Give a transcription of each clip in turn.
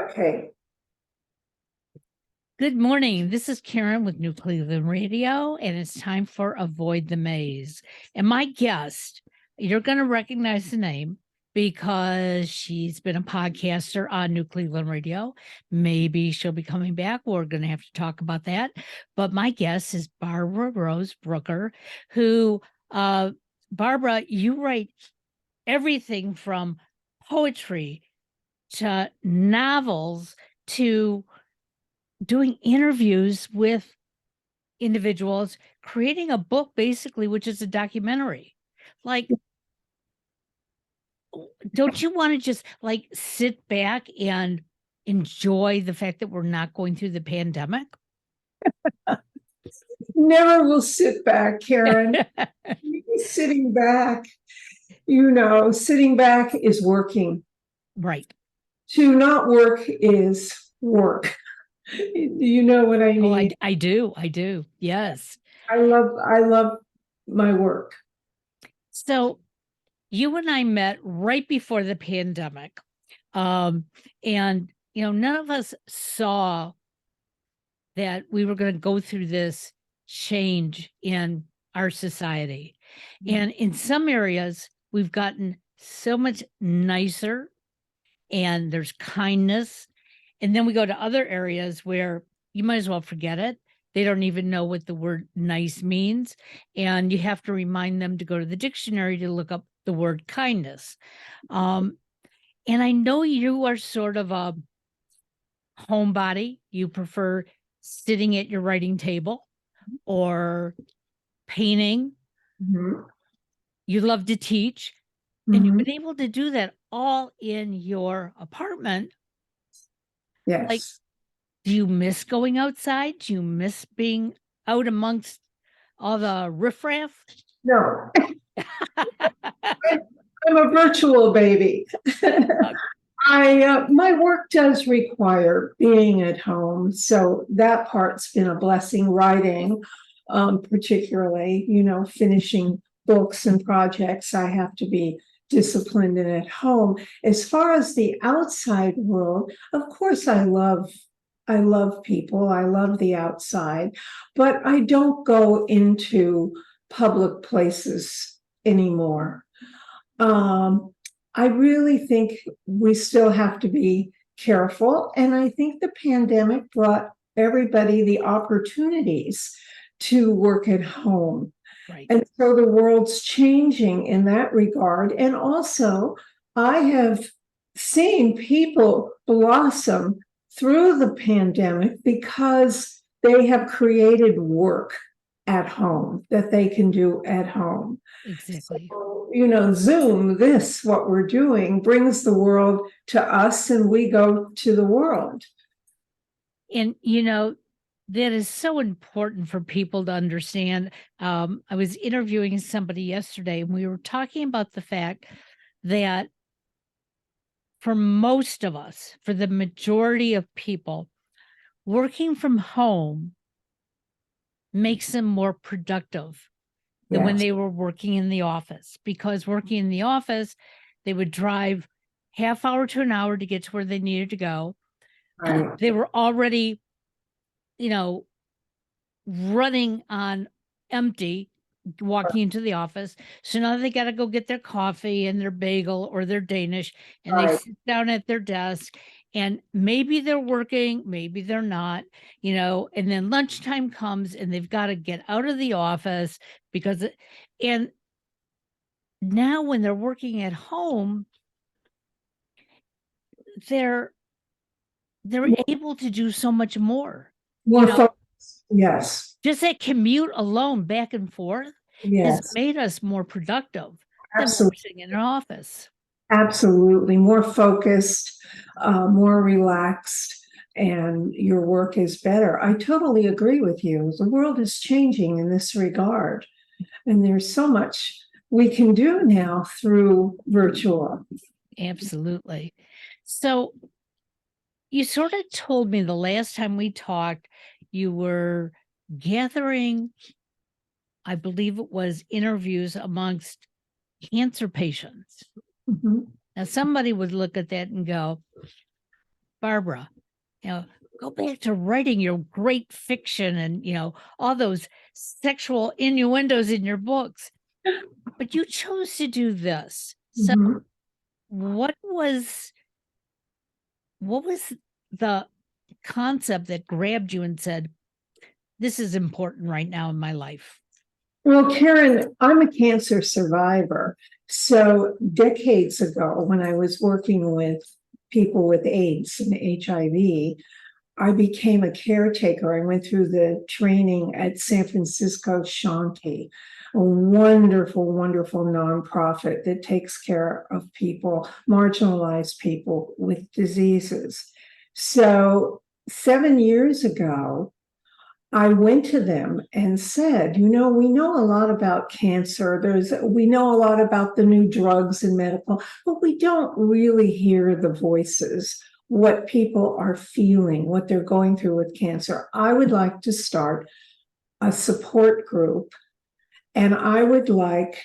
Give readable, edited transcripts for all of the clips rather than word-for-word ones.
Okay. Good morning. This is Karen with New Cleveland Radio, and it's time for Avoid the Maze. And my guest, you're going to recognize the name because she's been a podcaster on New Cleveland Radio. Maybe she'll be coming back. We're going to have to talk about that. But my guest is Barbara Rose Brooker, who, Barbara, you write everything from poetry to novels to doing interviews with individuals, creating a book basically, which is a documentary. Like, don't you want to just like sit back and enjoy the fact that we're not going through the pandemic? Never will sit back, Karen. Sitting back, sitting back is working. Right. To not work is work. You know what I mean? Oh, I do. Yes. I love my work. So you and I met right before the pandemic. And none of us saw that we were going to go through this change in our society. And in some areas, we've gotten so much nicer and there's kindness. And then we go to other areas where you might as well forget it. They don't even know what the word nice means. And you have to remind them to go to the dictionary to look up the word kindness. And I know you are sort of a homebody. You prefer sitting at your writing table or painting. Mm-hmm. You love to teach. Mm-hmm. And you've been able to do that all in your apartment. Yes. Like, do you miss going outside? Do you miss being out amongst all the riffraff? No. I'm a virtual baby. My work does require being at home, so that part's been a blessing. Writing, particularly, finishing books and projects, I have to be disciplined and at home. As far as the outside world, of course, I love people. I love the outside, but I don't go into public places anymore. I really think we still have to be careful. And I think the pandemic brought everybody the opportunities to work at home. Right. And so the world's changing in that regard. And also, I have seen people blossom through the pandemic because they have created work at home that they can do at home. Exactly. So, Zoom, what we're doing brings the world to us and we go to the world. And, that is so important for people to understand. I was interviewing somebody yesterday and we were talking about the fact that for most of us, for the majority of people, working from home makes them more productive than when they were working in the office, because working in the office, they would drive half hour to an hour to get to where they needed to go. Right. They were already, running on empty, walking into the office. So now they got to go get their coffee and their bagel or their Danish, and they sit down at their desk. And maybe they're working, maybe they're not, and then lunchtime comes and they've got to get out of the office and now when they're working at home, they're able to do so much more. Yes. Just that commute alone back and forth has made us more productive than sitting in an office. Absolutely. More focused, more relaxed, and your work is better. I totally agree with you. The world is changing in this regard, and there's so much we can do now through virtual. Absolutely. So you sort of told me the last time we talked, you were gathering, I believe it was interviews amongst cancer patients. Mm-hmm. Now, somebody would look at that and go, Barbara, go back to writing your great fiction and, all those sexual innuendos in your books. But you chose to do this. So Mhm. what was the concept that grabbed you and said, this is important right now in my life? Well, Karen, I'm a cancer survivor. So decades ago, when I was working with people with AIDS and HIV, I became a caretaker. I went through the training at San Francisco Shanti, a wonderful, wonderful nonprofit that takes care of people, marginalized people with diseases. So 7 years ago, I went to them and said, we know a lot about cancer. We know a lot about the new drugs and medical, but we don't really hear the voices, what people are feeling, what they're going through with cancer. I would like to start a support group, and I would like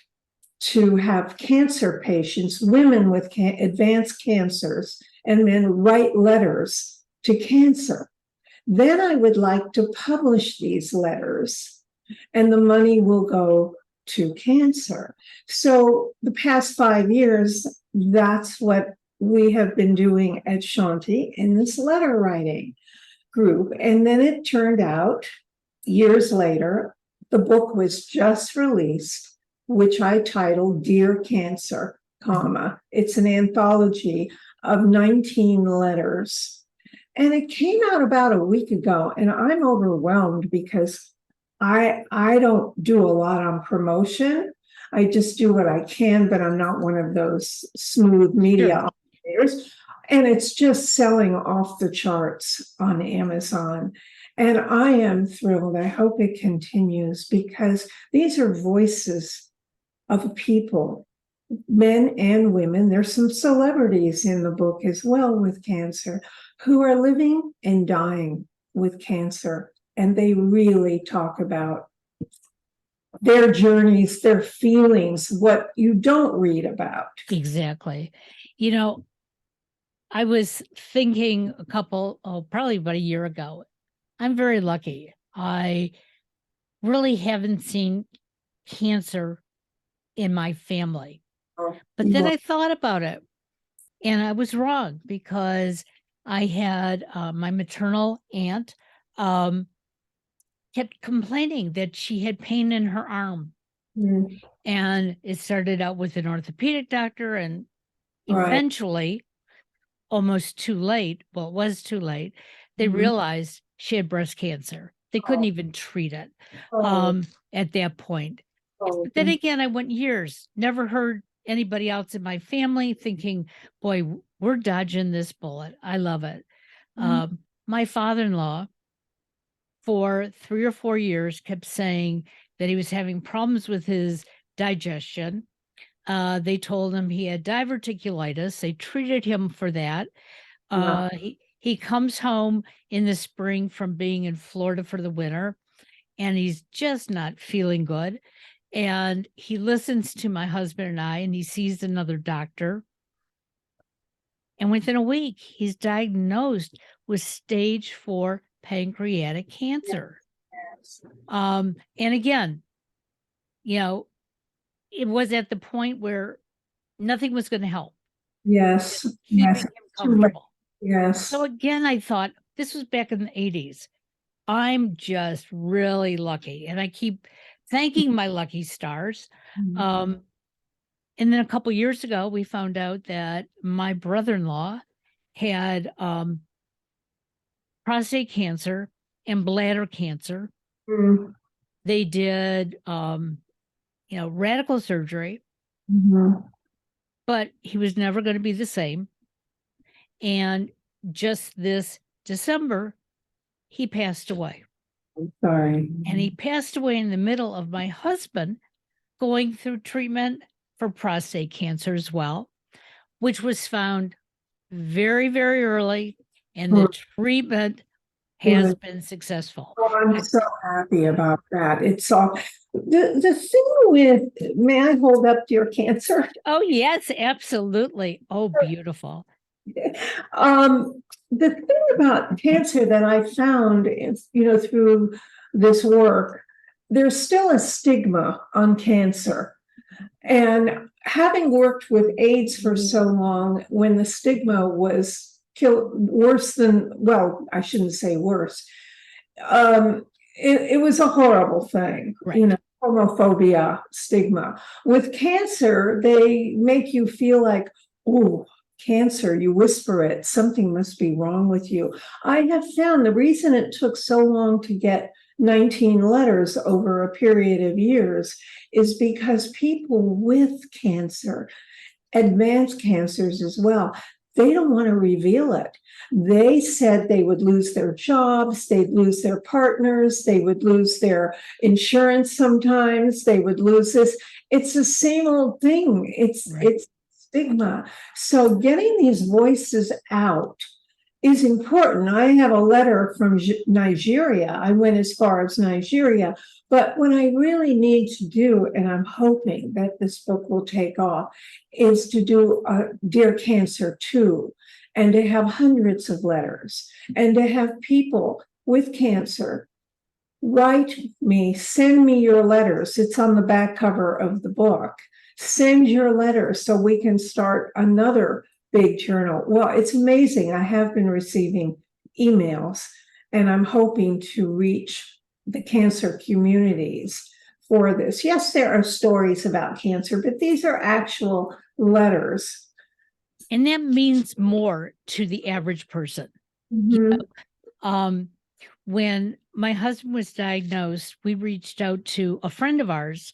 to have cancer patients, women with advanced cancers, and men write letters to cancer. Then I would like to publish these letters, and the money will go to cancer. So the past 5 years, that's what we have been doing at Shanti in this letter writing group. And then it turned out years later, the book was just released, which I titled Dear Cancer, It's an anthology of 19 letters. And it came out about a week ago, and I'm overwhelmed because I don't do a lot on promotion. I just do what I can, but I'm not one of those smooth media operators. And it's just selling off the charts on Amazon. And I am thrilled. I hope it continues because these are voices of people, men and women. There's some celebrities in the book as well with cancer who are living and dying with cancer. And they really talk about their journeys, their feelings, what you don't read about. Exactly. I was thinking probably about a year ago, I'm very lucky. I really haven't seen cancer in my family. But then I thought about it, and I was wrong because I had my maternal aunt kept complaining that she had pain in her arm. Mm. And it started out with an orthopedic doctor, and Right. eventually, almost too late, well, it was too late, they realized she had breast cancer. They couldn't even treat it at that point. But then again, I went years, never heard anybody else in my family thinking, boy, we're dodging this bullet. I love it. My father-in-law, for 3 or 4 years, kept saying that he was having problems with his digestion. They told him he had diverticulitis. They treated him for that. He comes home in the spring from being in Florida for the winter, and he's just not feeling good. And he listens to my husband and I, and he sees another doctor. And within a week, he's diagnosed with stage 4 pancreatic cancer. And again, it was at the point where nothing was going to help. Yes. Just keeping him comfortable. Yes. So again, I thought, this was back in the 80s. I'm just really lucky. And I keep thanking my lucky stars. And then a couple years ago, we found out that my brother-in-law had prostate cancer and bladder cancer. They did, radical surgery, but he was never going to be the same. And just this December, he passed away. I'm sorry. And he passed away in the middle of my husband going through treatment for prostate cancer as well, which was found very, very early, and the treatment has been successful. Oh, I'm so happy about that. It's all the thing with, may I hold up your cancer? Oh, yes, absolutely. Oh, beautiful. the thing about cancer that I found is, through this work, there's still a stigma on cancer. And having worked with AIDS for so long, when the stigma was worse than, well, I shouldn't say worse. It was a horrible thing, Right. Homophobia, stigma. With cancer, they make you feel like, oh, cancer, you whisper it, something must be wrong with you. I have found the reason it took so long to get 19 letters over a period of years is because people with cancer, advanced cancers as well, they don't want to reveal it. They said they would lose their jobs, they'd lose their partners, they would lose their insurance sometimes, they would lose this. It's the same old thing. It's stigma. So getting these voices out is important. I have a letter from Nigeria. I went as far as Nigeria, but what I really need to do, and I'm hoping that this book will take off, is to do a Dear Cancer 2, and to have hundreds of letters, and to have people with cancer write me, send me your letters. It's on the back cover of the book. Send your letters so we can start another big journal. Well, it's amazing. I have been receiving emails, and I'm hoping to reach the cancer communities for this. Yes, there are stories about cancer, but these are actual letters. And that means more to the average person. When my husband was diagnosed, we reached out to a friend of ours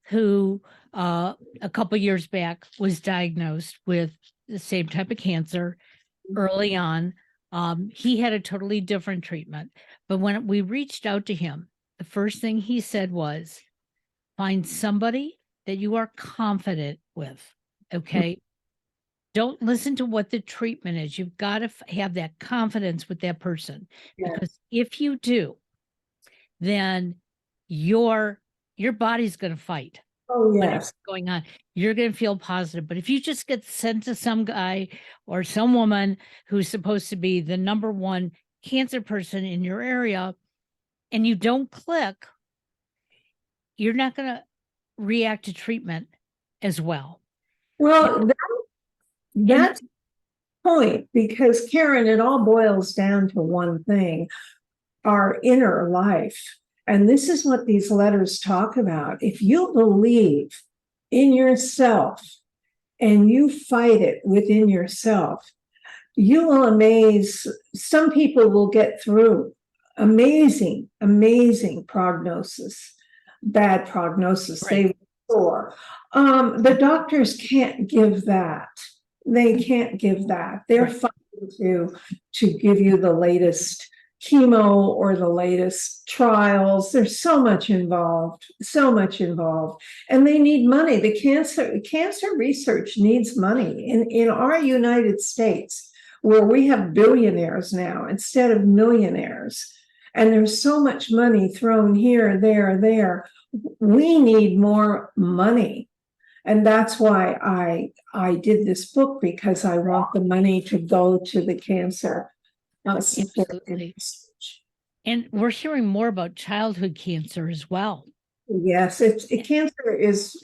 who a couple years back was diagnosed with the same type of cancer early on. He had a totally different treatment. But when we reached out to him, the first thing he said was, find somebody that you are confident with. Okay. Don't listen to what the treatment is. You've got to have that confidence with that person. Yes. Because if you do, then your body's going to fight. Oh, yes. Whatever's going on, you're going to feel positive. But if you just get sent to some guy or some woman who's supposed to be the number one cancer person in your area and you don't click, you're not going to react to treatment as well. Well, that's the point, because Karen, it all boils down to one thing: our inner life. And this is what these letters talk about. If you believe in yourself and you fight it within yourself, you will amaze. Some people will get through amazing, amazing prognosis, bad prognosis. Right. They soar. The doctors can't give that. They can't give that. They're Right. fighting to give you the latest chemo or the latest trials. There's so much involved, and they need money. The cancer research needs money in our United States, where we have billionaires now instead of millionaires, and there's so much money thrown here, there. We need more money. And that's why I did this book, because I want the money to go to the cancer. Absolutely. And we're hearing more about childhood cancer as well. Yes, cancer is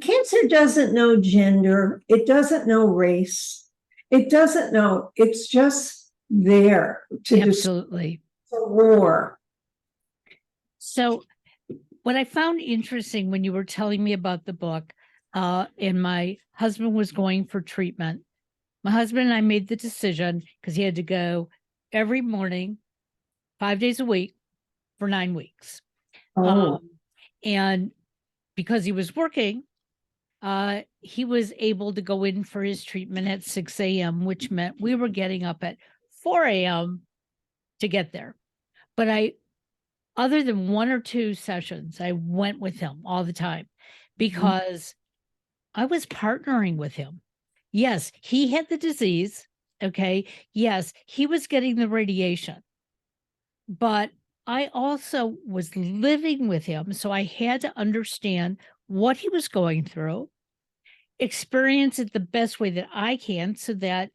cancer doesn't know gender. It doesn't know race. It doesn't know. It's just there to Absolutely. war. So what I found interesting when you were telling me about the book, and my husband was going for treatment, my husband and I made the decision, because he had to go every morning, 5 days a week for 9 weeks. And because he was working, he was able to go in for his treatment at 6 a.m., which meant we were getting up at 4 a.m. to get there. But other than 1 or 2 sessions, I went with him all the time, because I was partnering with him. Yes, he had the disease. Okay. Yes, he was getting the radiation, but I also was living with him. So I had to understand what he was going through, experience it the best way that I can, so that,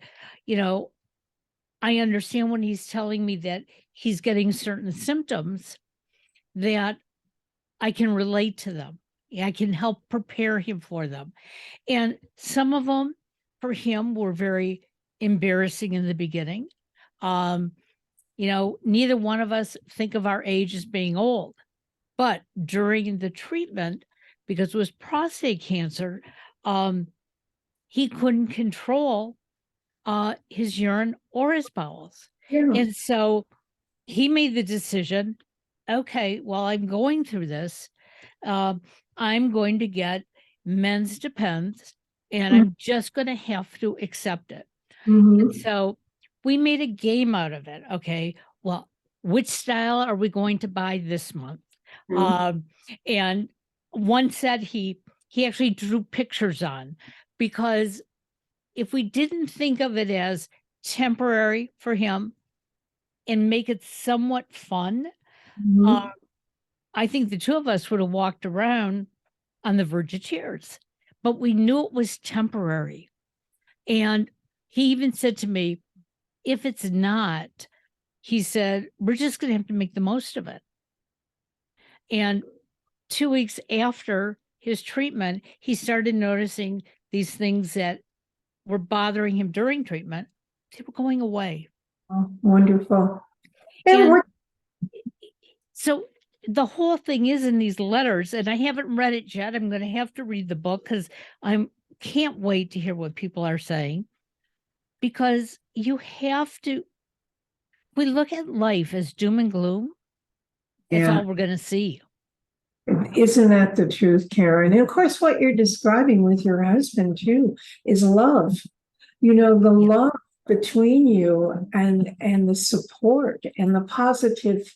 I understand when he's telling me that he's getting certain symptoms that I can relate to them. I can help prepare him for them. And some of them for him were very embarrassing in the beginning. Um, neither one of us think of our age as being old. But during the treatment, because it was prostate cancer, he couldn't control his urine or his bowels. Yeah. And so he made the decision, okay, while I'm going through this, I'm going to get men's Depends, and I'm just going to have to accept it. Mhm. And so we made a game out of it. Okay, well, which style are we going to buy this month? And one set he actually drew pictures on, because if we didn't think of it as temporary for him and make it somewhat fun, Mhm. I think the two of us would have walked around on the verge of tears. But we knew it was temporary. And he even said to me, if it's not, he said, we're just going to have to make the most of it. And 2 weeks after his treatment, he started noticing these things that were bothering him during treatment. They were going away. Oh, wonderful. And And what, so the whole thing is in these letters, and I haven't read it yet. I'm going to have to read the book because I can't wait to hear what people are saying. Because you have to, we look at life as doom and gloom. That's yeah, all we're going to see. isn't that the truth, Karen? And of course, what you're describing with your husband too is love. The love between you and the support and the positive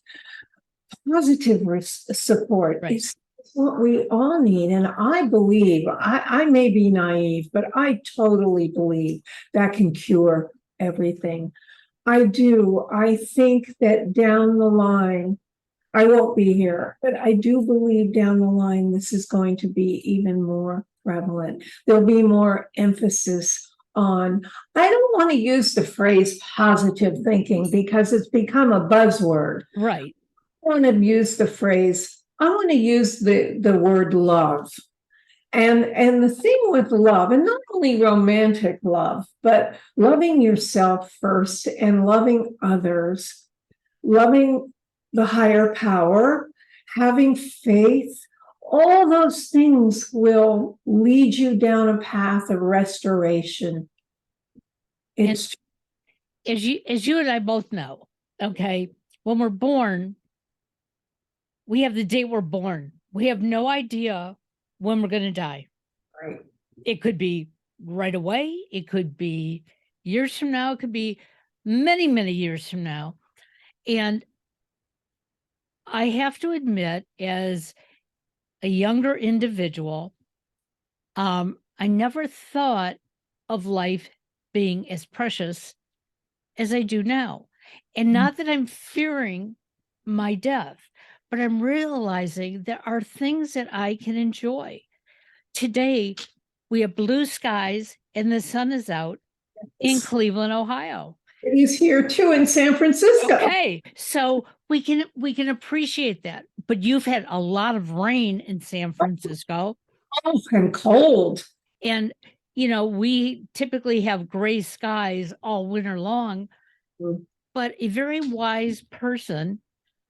support Right. is what we all need. And I believe, I may be naive, but I totally believe that can cure everything. I do. I think that down the line, I won't be here, but I do believe down the line, this is going to be even more prevalent. There'll be more emphasis on, I don't want to use the phrase positive thinking because it's become a buzzword. Right. I want to use the phrase, I want to use the word love. And the thing with love, and not only romantic love, but loving yourself first and loving others, loving the higher power, having faith, all those things will lead you down a path of restoration. It's As you and I both know, okay, when we're born, we have the day we're born. We have no idea when we're going to die. right. It could be right away. It could be years from now. It could be many, many years from now. And I have to admit, as a younger individual, I never thought of life being as precious as I do now. And not that I'm fearing my death, but I'm realizing there are things that I can enjoy. Today, we have blue skies and the sun is out in Cleveland, Ohio. It is here too in San Francisco. Okay, so we can appreciate that. But you've had a lot of rain in San Francisco. Oh, and cold. And we typically have gray skies all winter long. But a very wise person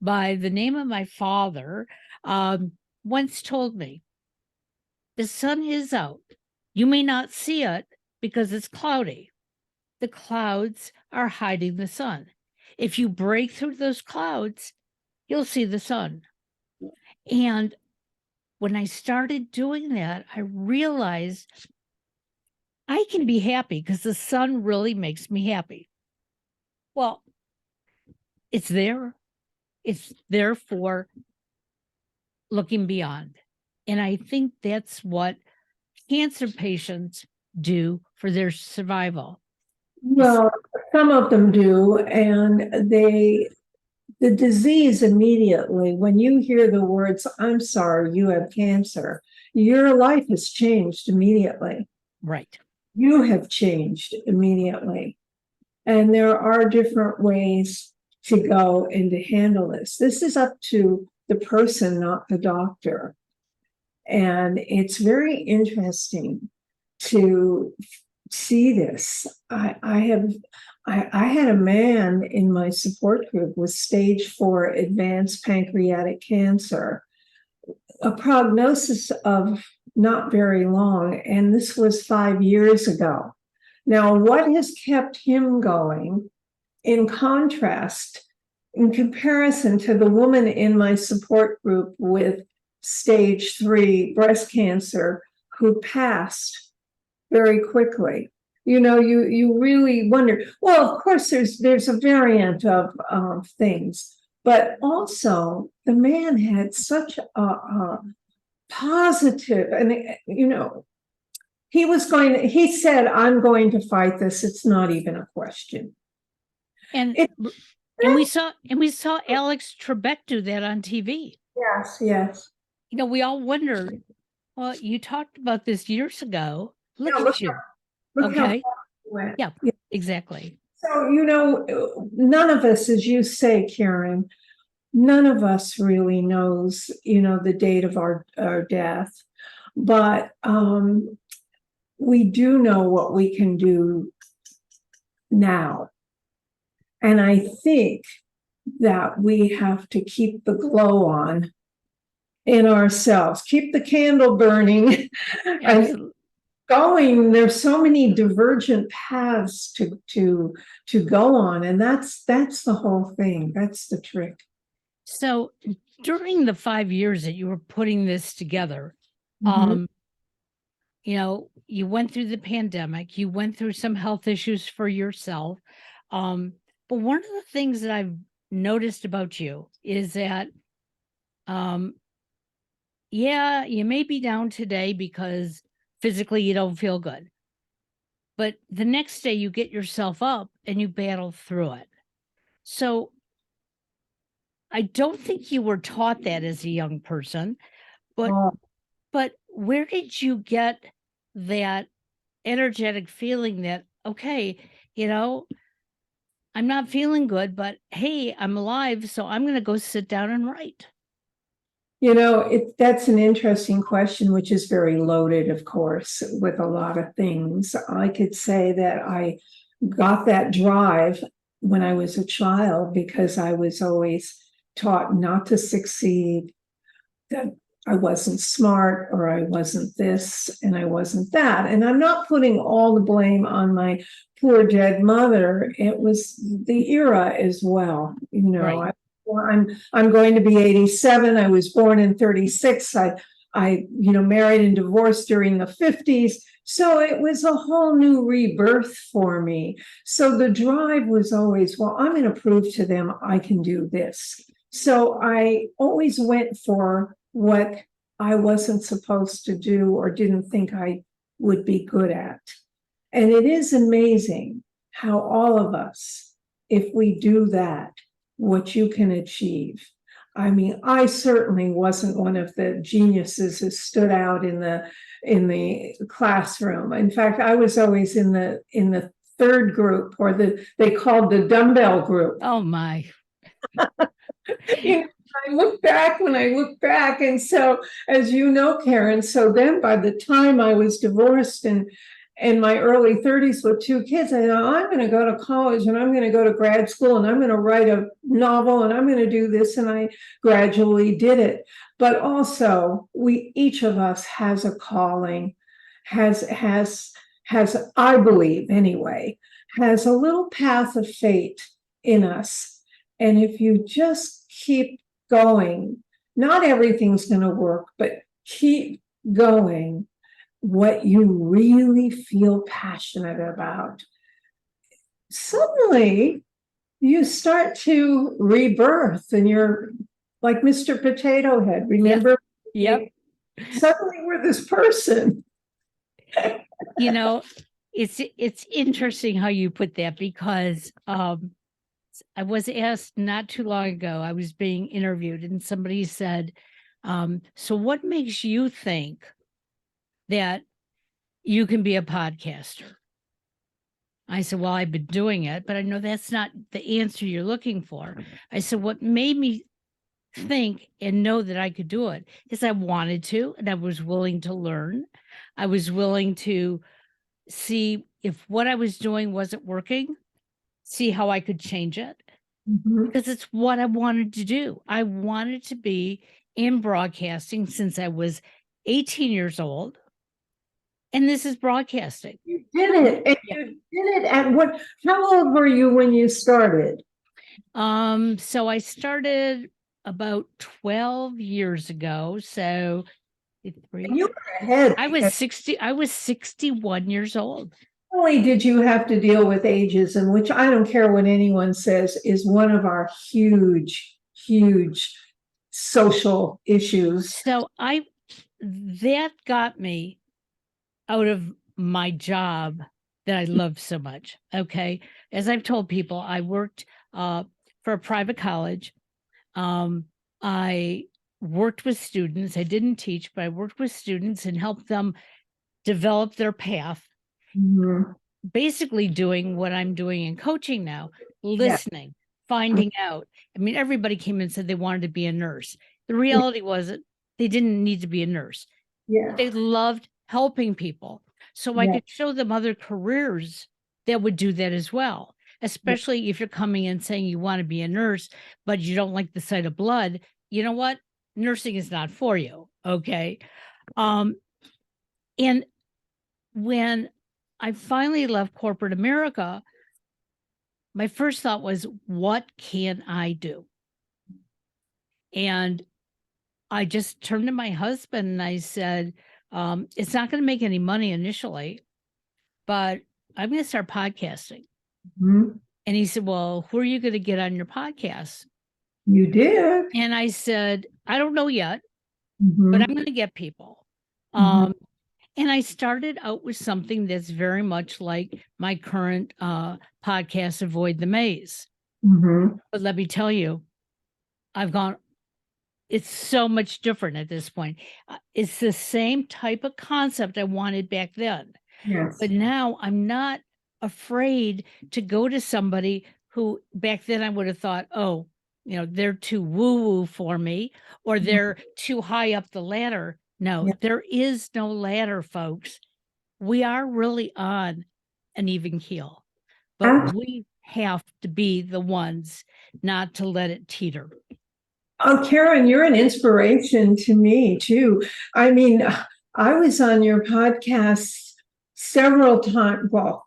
by the name of my father once told me, the sun is out. You may not see it because it's cloudy. The clouds are hiding the sun. If you break through those clouds, you'll see the sun. And when I started doing that, I realized I can be happy because the sun really makes me happy. Well, it's there. It's there for looking beyond. And I think that's what cancer patients do for their survival. Well, some of them do, and the disease immediately, when you hear the words, I'm sorry, you have cancer, your life has changed immediately. Right. You have changed immediately. And there are different ways to go and to handle this. This is up to the person, not the doctor. And it's very interesting to see this. I had a man in my support group with stage 4 advanced pancreatic cancer, a prognosis of not very long, and this was 5 years ago. Now, what has kept him going, in contrast, in comparison to the woman in my support group with stage 3 breast cancer who passed very quickly? You really wonder. Well, of course, there's a variant of things, but also the man had such a positive, and he said, I'm going to fight this. It's not even a question. And we saw Alex Trebek do that on TV. Yes. We all wondered, well, you talked about this years ago. Look at you. Look how Okay. far it went. Yeah, exactly. So, none of us, as you say, Karen, none of us really knows, the date of our death, but we do know what we can do now. And I think that we have to keep the glow on in ourselves, keep the candle burning and going. There's so many divergent paths to go on, and that's the whole thing. That's the trick. So during the 5 years that you were putting this together, you went through the pandemic, you went through some health issues for yourself. But one of the things that I've noticed about you is that, you may be down today because physically you don't feel good, but the next day you get yourself up and you battle through it. So I don't think you were taught that as a young person, but where did you get that energetic feeling that, okay, I'm not feeling good, but hey, I'm alive, so I'm going to go sit down and write? That's an interesting question, which is very loaded, of course, with a lot of things. I could say that I got that drive when I was a child because I was always taught not to succeed, that I wasn't smart, or I wasn't this and I wasn't that. And I'm not putting all the blame on my poor dead mother. It was the era as well. Right. I'm going to be 87. I was born in 36. I married and divorced during the 50s. So it was a whole new rebirth for me. So the drive was always, well, I'm going to prove to them I can do this. So I always went for what I wasn't supposed to do or didn't think I would be good at. And it is amazing how all of us, if we do that, what you can achieve. I mean, I certainly wasn't one of the geniuses who stood out in the classroom. In fact, I was always in the third group, or they called the dumbbell group. Oh my. When I look back, and so, as you know, Karen, so then by the time I was divorced and in my early 30s with 2 kids, I thought, I'm going to go to college and I'm going to go to grad school and I'm going to write a novel and I'm going to do this. And I gradually did it. But also, each of us has a calling, has, I believe anyway, has a little path of fate in us. And if you just keep going, not everything's going to work, but keep going. What you really feel passionate about, suddenly you start to rebirth, and you're like Mr. Potato Head. Remember? Yep. Suddenly we're this person. It's interesting how you put that, because I was asked not too long ago, I was being interviewed, and somebody said, so what makes you think that you can be a podcaster? I said, well, I've been doing it, but I know that's not the answer you're looking for. I said, what made me think and know that I could do it is I wanted to, and I was willing to learn. I was willing to see if what I was doing wasn't working, see how I could change it, Mhm. because it's what I wanted to do. I wanted to be in broadcasting since I was 18 years old. And this is broadcasting. You did it. And Yeah. you did it at what, how old were you when you started? So I started about 12 years ago. So You were ahead. I was 61 years old. Not only did you have to deal with ageism, which I don't care what anyone says, is one of our huge, huge social issues. So that got me out of my job that I love so much. Okay. As I've told people, I worked for a private college. I worked with students. I didn't teach, but I worked with students and helped them develop their path. Mhm. Basically doing what I'm doing in coaching now, Yeah. listening, finding out. I mean, everybody came and said they wanted to be a nurse. The reality was that they didn't need to be a nurse. Yeah. They loved helping people. So I Yeah. could show them other careers that would do that as well, especially if you're coming in saying you want to be a nurse, but you don't like the sight of blood. You know what? Nursing is not for you. Okay. And when I finally left corporate America, my first thought was, what can I do? And I just turned to my husband and I said, it's not going to make any money initially, but I'm going to start podcasting. Mhm. And he said, well, who are you going to get on your podcast? You did. And I said, I don't know yet, Mhm. but I'm going to get people. Mhm. And I started out with something that's very much like my current podcast, Avoid the Maze. Mhm. But let me tell you, it's so much different at this point. It's the same type of concept I wanted back then. Yes. But now I'm not afraid to go to somebody who back then I would have thought, oh, they're too woo-woo for me, or they're too high up the ladder. No, Yeah. there is no ladder, folks. We are really on an even keel, but we have to be the ones not to let it teeter. Oh, Karen, you're an inspiration to me too. I mean, I was on your podcast several times, well,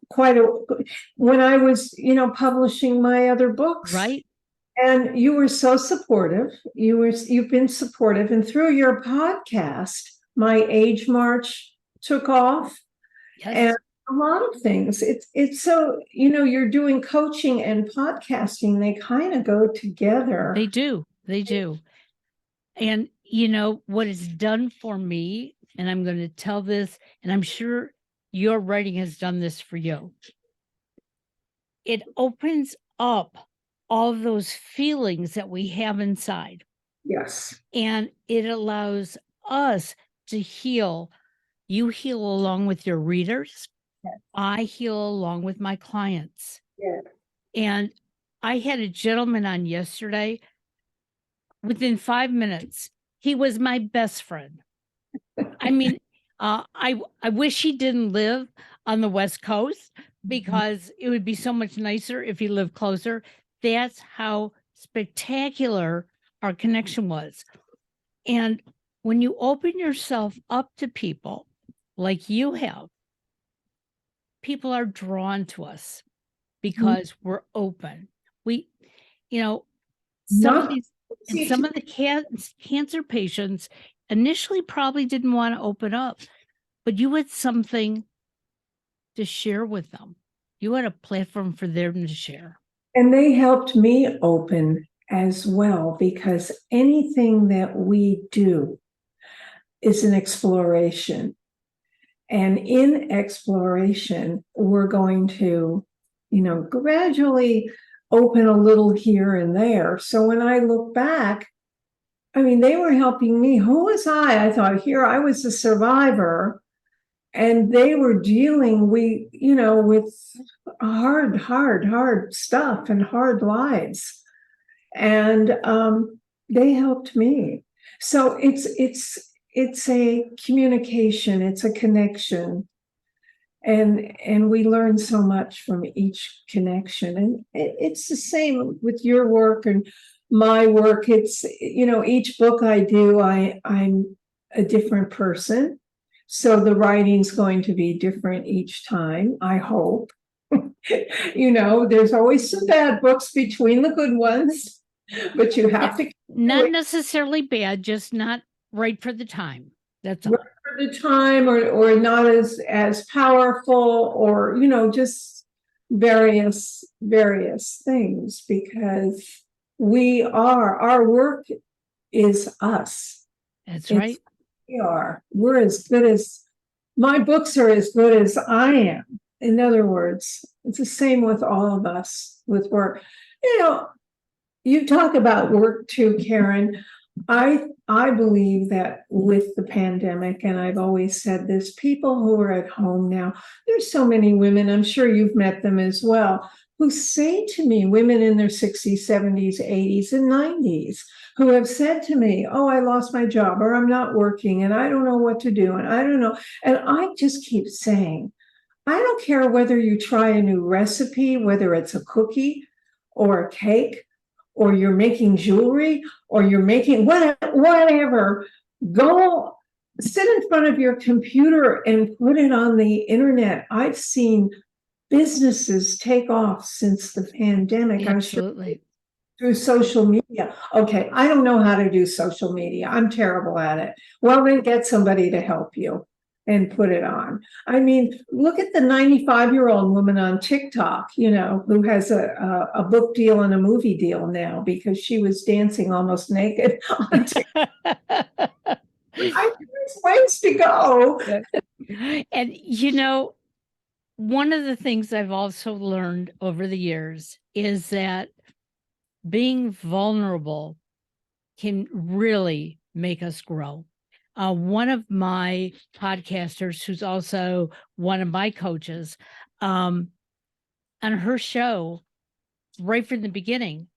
when I was, publishing my other books. Right? And you were so supportive. You've been supportive. And through your podcast, my age march took off. Yes. And a lot of things. It's so, you're doing coaching and podcasting, they kind of go together. They do. They do. And what it's done for me, and I'm going to tell this, and I'm sure your writing has done this for you. It opens up all of those feelings that we have inside. Yes. And it allows us to heal. You heal along with your readers. Yes. I heal along with my clients. Yeah. And I had a gentleman on yesterday. Within 5 minutes, he was my best friend. I mean, I wish he didn't live on the West Coast because it would be so much nicer if he lived closer. That's how spectacular our connection was. And when you open yourself up to people like you have, people are drawn to us because we're open. Some of the cancer patients initially probably didn't want to open up, but you had something to share with them. You had a platform for them to share. And they helped me open as well, because anything that we do is an exploration. And in exploration, we're going to, gradually open a little here and there. So when I look back, I mean, they were helping me. Who was I? I thought, here I was a survivor. and they were dealing with hard stuff and hard lives. And they helped me. So it's a communication, it's a connection. And we learn so much from each connection. And it's the same with your work and my work. It's, each book I do, I'm a different person. So the writing's going to be different each time, I hope. There's always some bad books between the good ones, but you have to not necessarily bad, just not right for the time. That's all. Right for the time, or not as powerful, or just various things, because our work is us. That's right. We're as good as, my books are as good as I am. In other words, it's the same with all of us with work. You talk about work too, Karen. I believe that with the pandemic, and I've always said this, people who are at home now, there's so many women, I'm sure you've met them as well, who say to me, women in their 60s, 70s, 80s, and 90s, who have said to me, oh, I lost my job, or I'm not working, and I don't know what to do, and I don't know. And I just keep saying, I don't care whether you try a new recipe, whether it's a cookie or a cake, or you're making jewelry, or you're making whatever, go sit in front of your computer and put it on the internet. I've seen businesses take off since the pandemic. Absolutely. I'm sure through social media. Okay, I don't know how to do social media. I'm terrible at it. Well, then get somebody to help you and put it on. I mean, look at the 95-year-old woman on TikTok, who has a book deal and a movie deal now because she was dancing almost naked on TikTok. There's ways to go. And one of the things I've also learned over the years is that being vulnerable can really make us grow. One of my podcasters, who's also one of my coaches, on her show, right from the beginning,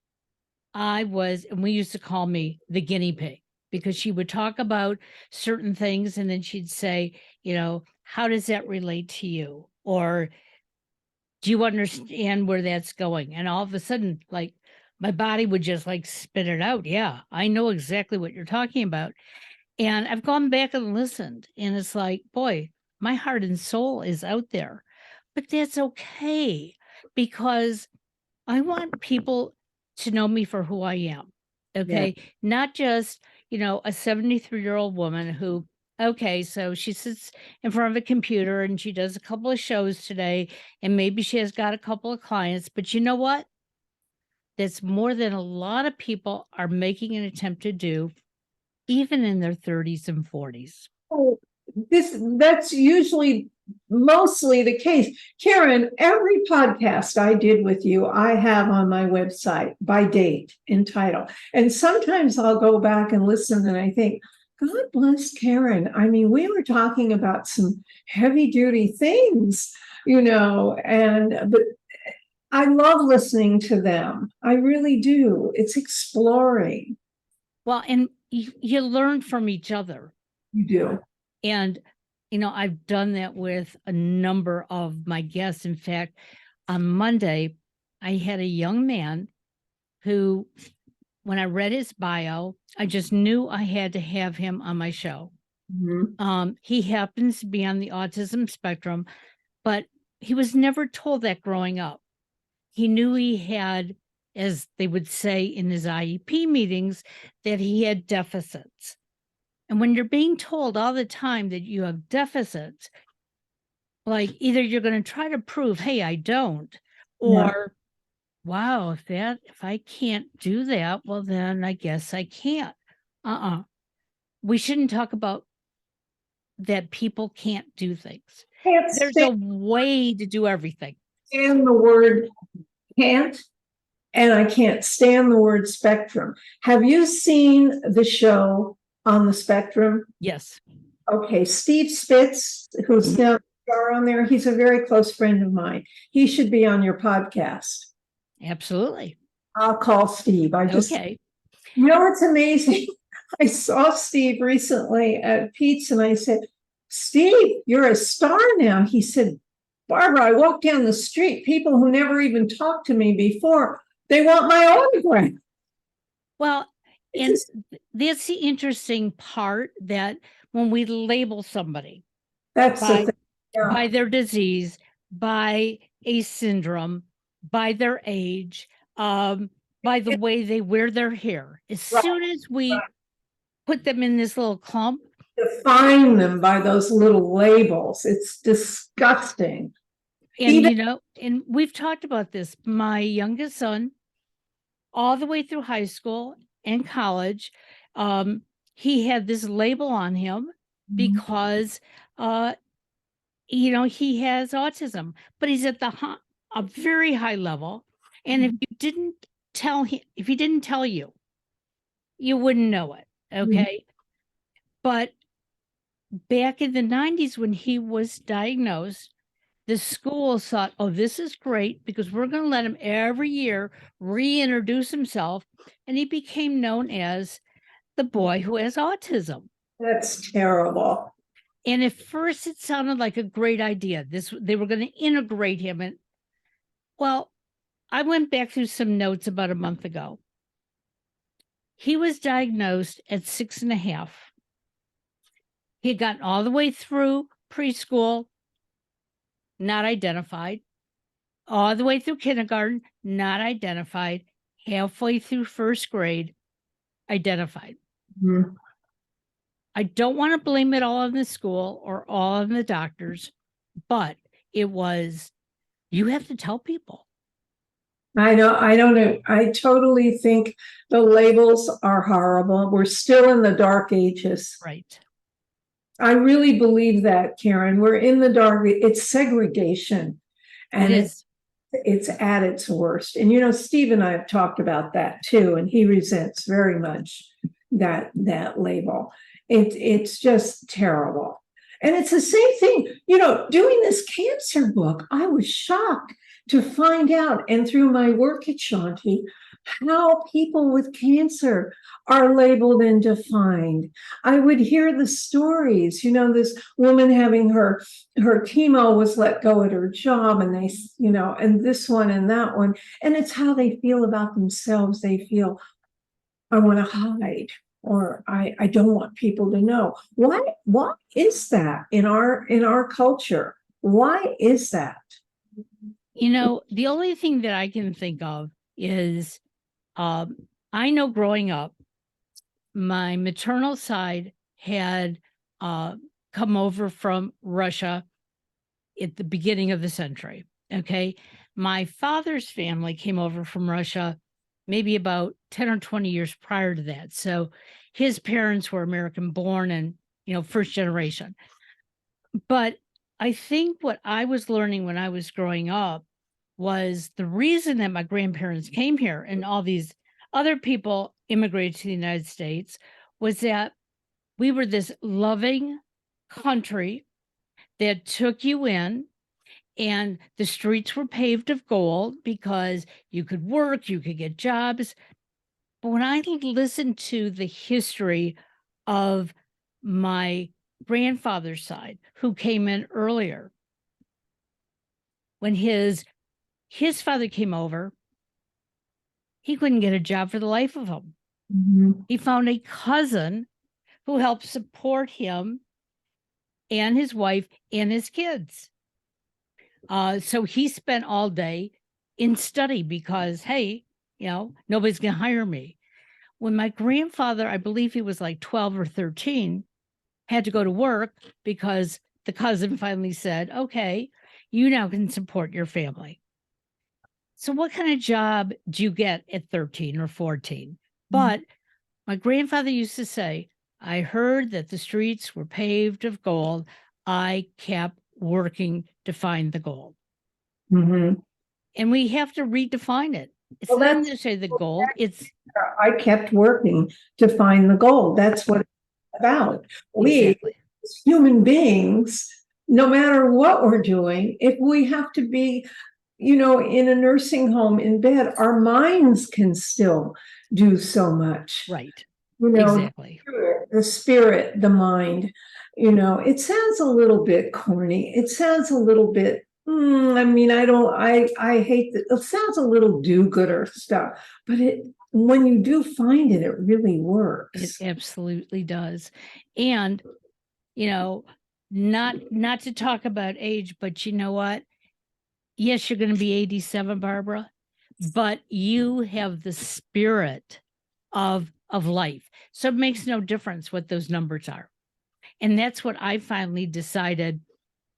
and we used to call me the guinea pig, because she would talk about certain things and then she'd say, how does that relate to you? Or do you understand where that's going? And all of a sudden, like, my body would just like spit it out. Yeah, I know exactly what you're talking about. And I've gone back and listened, and it's like, boy, my heart and soul is out there. But that's okay, because I want people to know me for who I am. Okay. Yeah. Not just, a 73-year-old woman who, okay, so she sits in front of a computer and she does a couple of shows today, and maybe she has got a couple of clients, but you know what? That's more than a lot of people are making an attempt to do, even in their 30s and 40s. Oh, that's usually mostly the case. Karen, every podcast I did with you, I have on my website by date and title. And sometimes I'll go back and listen and I think, God bless Karen. I mean, we were talking about some heavy duty things, but I love listening to them. I really do. It's exploring. Well, and you learn from each other. You do. And, I've done that with a number of my guests. In fact, on Monday, I had a young man who, when I read his bio, I just knew I had to have him on my show. Mm-hmm. He happens to be on the autism spectrum, but he was never told that growing up. He knew he had, as they would say in his IEP meetings, that he had deficits. And when you're being told all the time that you have deficits, like either you're going to try to prove, hey, I don't, or wow, if I can't do that, well, then I guess I can't. We shouldn't talk about that people can't do things. There's a way to do everything. And the word can't, and I can't stand the word spectrum. Have you seen the show On the Spectrum? Yes. Okay, Steve Spitz, who's now star on there, he's a very close friend of mine. He should be on your podcast. Absolutely. I'll call Steve. Okay. You know, it's amazing. I saw Steve recently at Pete's and I said, Steve, you're a star now. He said, Barbara, I walk down the street, people who never even talked to me before, they want my autograph. Well, and that's the interesting part, that when we label somebody That's by, the thing. Yeah. by their disease, by a syndrome, by their age, by the way they wear their hair, as soon as we put them in this little clump, Define them by those little labels. It's disgusting. and and we've talked about this. My youngest son, all the way through high school and college, he had this label on him because he has autism, but he's at a very high level. And if you didn't tell him, if he didn't tell you, you wouldn't know it. Okay. But back in the 90s, when he was diagnosed, the school thought, oh, this is great, because we're going to let him every year reintroduce himself. And he became known as the boy who has autism. That's terrible. And at first it sounded like a great idea. They were going to integrate him. And well, I went back through some notes about a month ago. He was diagnosed at 6.5. He had gotten all the way through preschool, not identified, all the way through kindergarten, not identified, halfway through first grade, identified. Mm-hmm. I don't want to blame it all on the school or all on the doctors, but it was, you have to tell people. I don't know. I totally think the labels are horrible. We're still in the dark ages. Right. I really believe that, Karen. We're in the dark. It's segregation. And it's at its worst. And Steve and I have talked about that too, and he resents very much that label. It's just terrible. And it's the same thing, doing this cancer book, I was shocked to find out, and through my work at Shanti, how people with cancer are labeled and defined. I would hear the stories, this woman having her chemo was let go at her job, and they, and this one and that one, and it's how they feel about themselves. They feel, I want to hide, or I don't want people to know. Why is that in our culture? Why is that? The only thing that I can think of is, I know growing up, my maternal side had come over from Russia at the beginning of the century. Okay. My father's family came over from Russia maybe about 10 or 20 years prior to that. So his parents were American born and, first generation. But I think what I was learning when I was growing up was the reason that my grandparents came here and all these other people immigrated to the United States was that we were this loving country that took you in, and the streets were paved of gold because you could work, you could get jobs. But when I listened to the history of my grandfather's side, who came in earlier, when his father came over, he couldn't get a job for the life of him. Mm-hmm. He found a cousin who helped support him and his wife and his kids. So he spent all day in study because, hey, nobody's going to hire me. When my grandfather, I believe he was like 12 or 13, had to go to work because the cousin finally said, okay, you now can support your family. So what kind of job do you get at 13 or 14? Mm-hmm. But my grandfather used to say, I heard that the streets were paved of gold. I kept working to find the gold. Mm-hmm. And we have to redefine it. It's not necessarily the gold. It's I kept working to find the gold. That's what it's about. Exactly. human beings, no matter what we're doing, if we have to be, in a nursing home in bed, our minds can still do so much. Right. You know, Exactly. the spirit, the mind, it sounds a little bit corny. It sounds a little bit, I hate that. It sounds a little do-gooder stuff, but when you do find it, it really works. It absolutely does. And, not to talk about age, but you know what? Yes, you're going to be 87, Barbara, but you have the spirit of life. So it makes no difference what those numbers are. And that's what I finally decided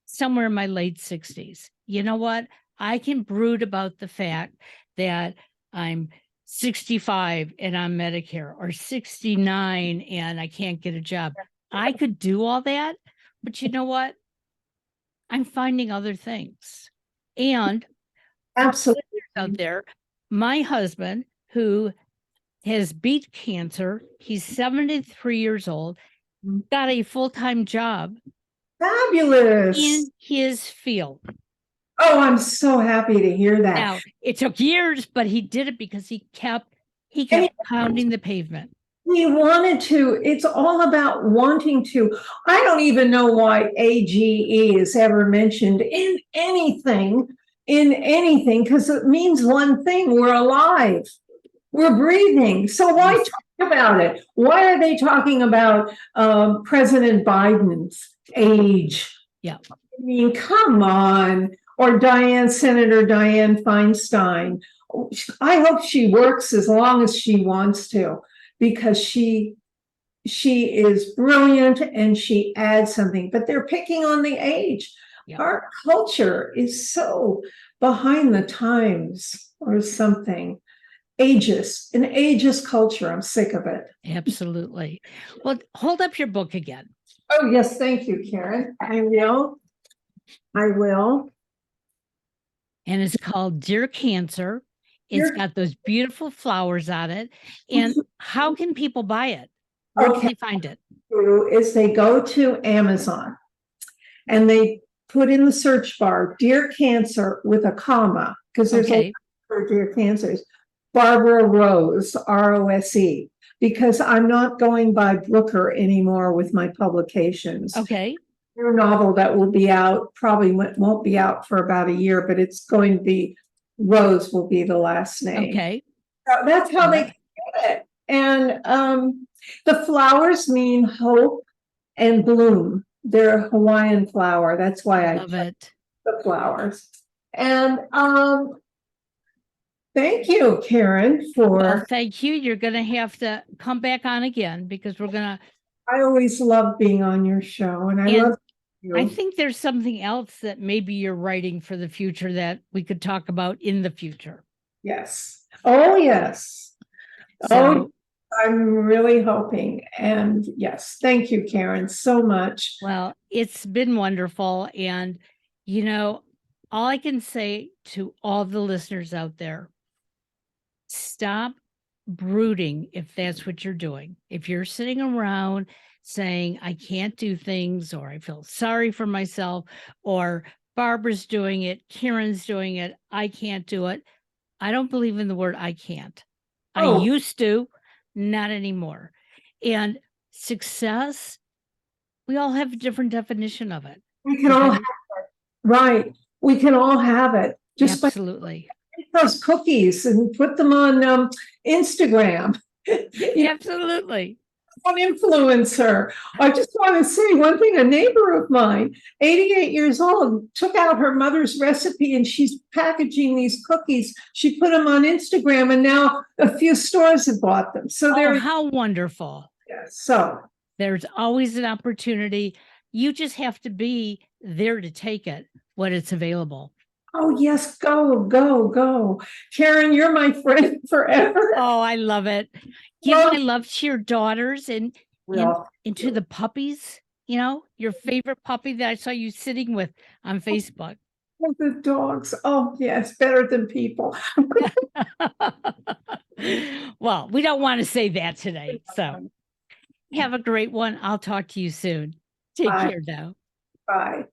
somewhere in my late 60s. You know what? I can brood about the fact that I'm 65 and I'm Medicare, or 69 and I can't get a job. I could do all that, but you know what? I'm finding other things. And Absolutely. out there, my husband, who has beat cancer, he's 73 years old, got a full-time job Fabulous. in his field. Oh, I'm so happy to hear that. Now, it took years, but he did it because he kept pounding the pavement. He wanted to. It's all about wanting to. I don't even know why AGE is ever mentioned in anything, because it means one thing: we're alive, we're breathing. So why talk about it? Why are they talking about President Biden's age? Yeah. I mean, come on. Or Senator Dianne Feinstein. I hope she works as long as she wants to, because she is brilliant and she adds something, but they're picking on the age. Yeah. Our culture is so behind the times, or something. An ageist culture. I'm sick of it. Absolutely. Well, hold up your book again. Oh, yes. Thank you, Karen. I will. And it's called Dear Cancer. It's got those beautiful flowers on it. And how can people buy it? Where can they find it? Is they go to Amazon and they put in the search bar Dear Cancer with a comma, because there's a for Dear Cancers. Barbara Rose, Rose, because I'm not going by Brooker anymore with my publications. Okay. Your novel that will be out probably won't be out for about a year, but it's going to be Rose will be the last name. Okay. So that's how they get it. And the flowers mean hope and bloom. They're a Hawaiian flower. That's why I love it. The flowers. And thank you, Karen, for thank you. You're gonna have to come back on again, because I always love being on your show, and I love you. I think there's something else that maybe you're writing for the future that we could talk about in the future. Yes. Oh, yes. So, I'm really hoping. And yes, thank you, Karen, so much. Well, it's been wonderful. And, all I can say to all the listeners out there, stop brooding if that's what you're doing. If you're sitting around saying, I can't do things, or I feel sorry for myself, or Barbara's doing it, Karen's doing it, I can't do it. I don't believe in the word I can't. I used to, not anymore. And success, we all have a different definition of it. We can all have it. Right. We can all have it. Just absolutely. Those cookies and put them on Instagram. Absolutely. An influencer. I just want to say one thing. A neighbor of mine, 88 years old, took out her mother's recipe and she's packaging these cookies. She put them on Instagram, and now a few stores have bought them. So they're how wonderful. Yeah, so there's always an opportunity. You just have to be there to take it when it's available. Oh, yes. Go. Karen, you're my friend forever. Oh, I love it. Give my love to your daughters and to the puppies, your favorite puppy that I saw you sitting with on Facebook. Oh, the dogs. Oh, yes. Better than people. Well, we don't want to say that today. So have a great one. I'll talk to you soon. Take Bye. care now. Bye.